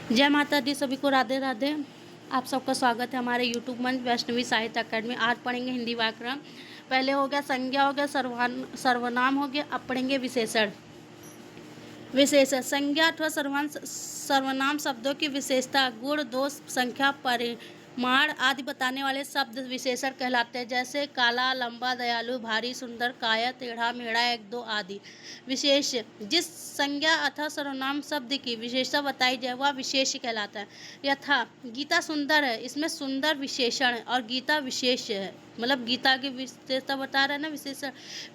जय माता दी, सभी को राधे राधे। आप सबका स्वागत है हमारे यूट्यूब मंच वैष्णवी साहित्य अकेडमी। आज पढ़ेंगे हिंदी व्याकरण। पहले हो गया संज्ञा, हो गया सर्वनाम हो गया। अब पढ़ेंगे विशेषण। विशेषण संज्ञा अथवा सर्वनाम शब्दों की विशेषता, गुण, दोष, संख्या, परिमाण आदि बताने वाले शब्द विशेषण कहलाते हैं। जैसे काला, लंबा, दयालु, भारी, सुंदर, काया, टेढ़ा, मेढ़ा, एक, दो आदि। विशेष जिस संज्ञा अथवा सर्वनाम शब्द की विशेषता बताई जाए वह विशेष कहलाता है। यथा गीता सुंदर है, इसमें सुंदर विशेषण है और गीता विशेष है, मतलब गीता की विशेषता बता रहे हैं ना।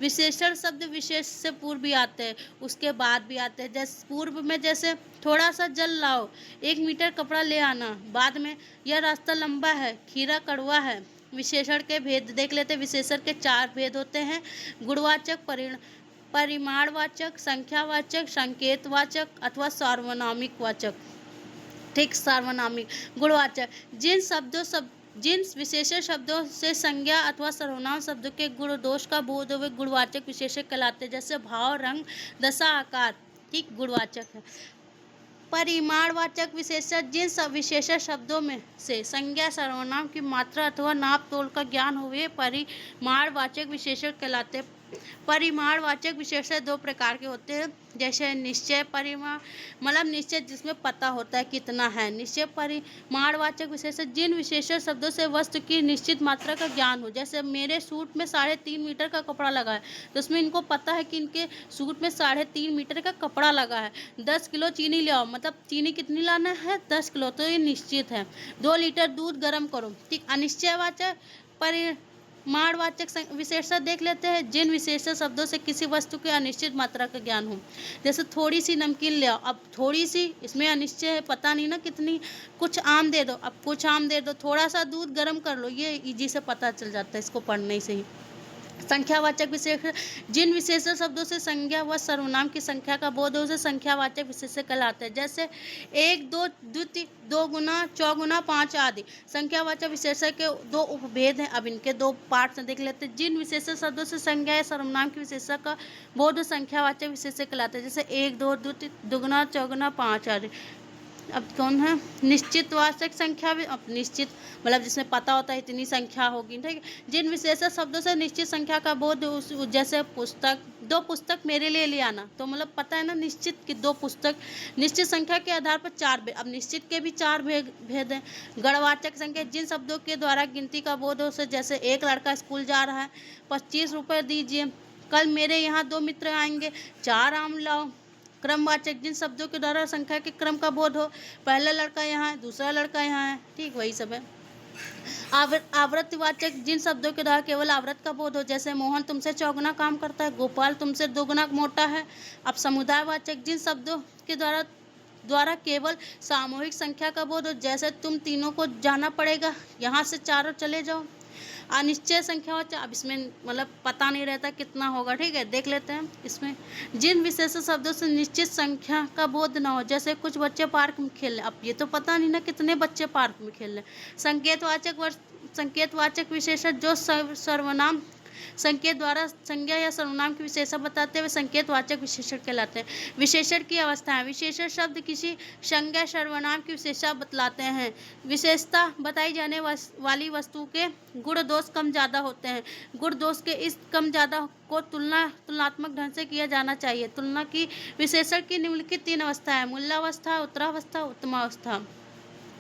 विशेषण शब्द विशेष से पूर्व भी आते हैं, उसके बाद भी आते हैं। जैसे पूर्व में जैसे थोड़ा सा जल लाओ, 1 मीटर कपड़ा ले आना। बाद में यह रास्ता लंबा है, खीरा कड़वा है। विशेषण के भेद देख लेते हैं। विशेषण के 4 भेद होते हैं: गुणवाचक, परिमाणवाचक, संख्यावाचक, संकेतवाचक अथवा सार्वनामिक वाचक। ठीक, सार्वनामिक। गुणवाचक जिन विशेषण शब्दों से संज्ञा अथवा सर्वनाम शब्दों के गुण दोष का बोध हुए गुणवाचक विशेषण कहलाते हैं। जैसे भाव, रंग, दशा, आकार। ठीक, गुणवाचक है। परिमाणवाचक विशेषण जिन विशेषण शब्दों में से संज्ञा सर्वनाम की मात्रा अथवा नाप तोल का ज्ञान हुए परिमाणवाचक विशेषण कहलाते हैं। परिमाणवाचक विशेषण 2 प्रकार के होते हैं। जैसे निश्चय परिमाण, मतलब निश्चय जिसमें पता होता है कितना है। निश्चय परिमाणवाचक विशेषण जिन विशेषण शब्दों से वस्तु की निश्चित मात्रा का ज्ञान हो। जैसे मेरे सूट में 3.5 मीटर का कपड़ा लगा है, तो उसमें इनको पता है कि इनके सूट में 3.5 मीटर का कपड़ा लगा है। 10 किलो चीनी ले आओ, मतलब चीनी कितनी लाना है? 10 किलो, तो ये निश्चित है। 2 लीटर दूध गर्म करो। ठीक, अनिश्चयवाचक परिमाणवाचक विशेषण देख लेते हैं जिन विशेषण शब्दों से किसी वस्तु की अनिश्चित मात्रा का ज्ञान हो। जैसे थोड़ी सी नमकीन ले आओ, अब थोड़ी सी, इसमें अनिश्चय है, पता नहीं ना कितनी। कुछ आम दे दो, अब कुछ आम दे दो। थोड़ा सा दूध गर्म कर लो, ये इजी से पता चल जाता है इसको पढ़ने से ही। संख्यावाचक विशेषण जिन विशेषण शब्दों से संज्ञा व सर्वनाम की संख्या का बोध हो उसे संख्यावाचक विशेषण कहलाते हैं। जैसे 1, 2, द्वितीय, 2 गुना, चौगुना, 5 आदि। संख्यावाचक विशेषण के 2 उपभेद हैं। अब इनके 2 पार्ट देख लेते हैं। जिन विशेषण शब्दों से संज्ञा या सर्वनाम की विशेषण का बोध संख्यावाचक विशेषण कहलाते हैं। जैसे 1, 2, द्वितीय, दुगुना, चौगुना, 5 आदि। अब कौन है? निश्चितवाचक संख्या भी। अब निश्चित मतलब जिसमें पता होता है इतनी संख्या होगी। ठीक है। जिन विशेषण शब्दों से निश्चित संख्या का बोध, जैसे पुस्तक, 2 पुस्तक मेरे लिए ले आना, तो मतलब पता है ना निश्चित कि 2 पुस्तक। निश्चित संख्या के आधार पर 4 भेद। अब निश्चित के भी 4 भेद हैं। गणवाचक संख्या जिन शब्दों के द्वारा गिनती का बोध हो, जैसे एक लड़का स्कूल जा रहा है, 25 रुपये दीजिए। कल मेरे यहाँ 2 मित्र आएंगे, 4 आम लाओ। क्रमवाचक जिन शब्दों के द्वारा संख्या के क्रम का बोध हो, पहला लड़का यहाँ है, दूसरा लड़का यहाँ है। ठीक, वही सब है। आवृत्तिवाचक जिन शब्दों के द्वारा केवल आवृत्त का बोध हो, जैसे मोहन तुमसे चौगुना काम करता है, गोपाल तुमसे दोगुना मोटा है। अब समुदायवाचक जिन शब्दों के द्वारा केवल सामूहिक संख्या का बोध हो, जैसे तुम तीनों को जाना पड़ेगा, यहाँ से चारों चले जाओ। अनिश्चय संख्यावाचक, अब इसमें मतलब पता नहीं रहता कितना होगा। ठीक है, देख लेते हैं इसमें। जिन विशेष शब्दों से निश्चित संख्या का बोध न हो, जैसे कुछ बच्चे पार्क में खेल रहे, अब ये तो पता नहीं ना कितने बच्चे पार्क में खेल रहे। संकेतवाचक विशेषण जो सर्वनाम संकेत द्वारा संज्ञा या सर्वनाम की विशेषता बताते हुए संकेतवाचक विशेषण कहलाते हैं। विशेषण की अवस्थाएं। विशेषण शब्द किसी संज्ञा सर्वनाम की विशेषता बतलाते हैं। विशेषता बताई जाने वाली वस्तु के गुण दोष कम ज़्यादा होते हैं। गुण दोष के इस कम ज़्यादा को तुलनात्मक ढंग से किया जाना चाहिए। तुलना की विशेषण की निम्नलिखित 3 अवस्था है: मूलावस्था, उत्तरावस्था, उत्तमावस्था।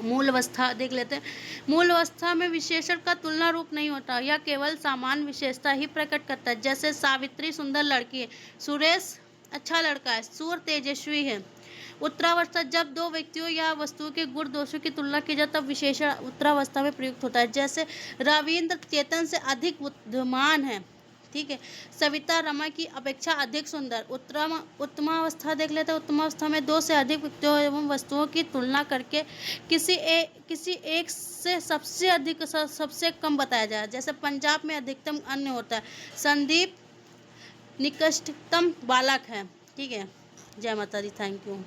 मूल अवस्था देख लेते हैं। मूल अवस्था में विशेषण का तुलना रूप नहीं होता, यह केवल सामान्य विशेषता ही प्रकट करता है। जैसे सावित्री सुंदर लड़की है, सुरेश अच्छा लड़का है, सूर तेजस्वी है। उत्तरावस्था जब 2 व्यक्तियों या वस्तुओं के गुण दोषों की तुलना की जाए तब विशेषण उत्तरावस्था में प्रयुक्त होता है। जैसे रविंद्र चेतन से अधिक बुद्धिमान है। ठीक है। सविता रमा की अपेक्षा अधिक सुंदर। उत्तमावस्था देख लेते हैं। उत्तमावस्था में 2 से अधिक व्यक्तियों एवं वस्तुओं की तुलना करके किसी एक से सबसे अधिक सबसे कम बताया जाए। जैसे पंजाब में अधिकतम अन्न होता है, संदीप निकृष्टतम बालक है। ठीक है। जय माता दी, थैंक यू।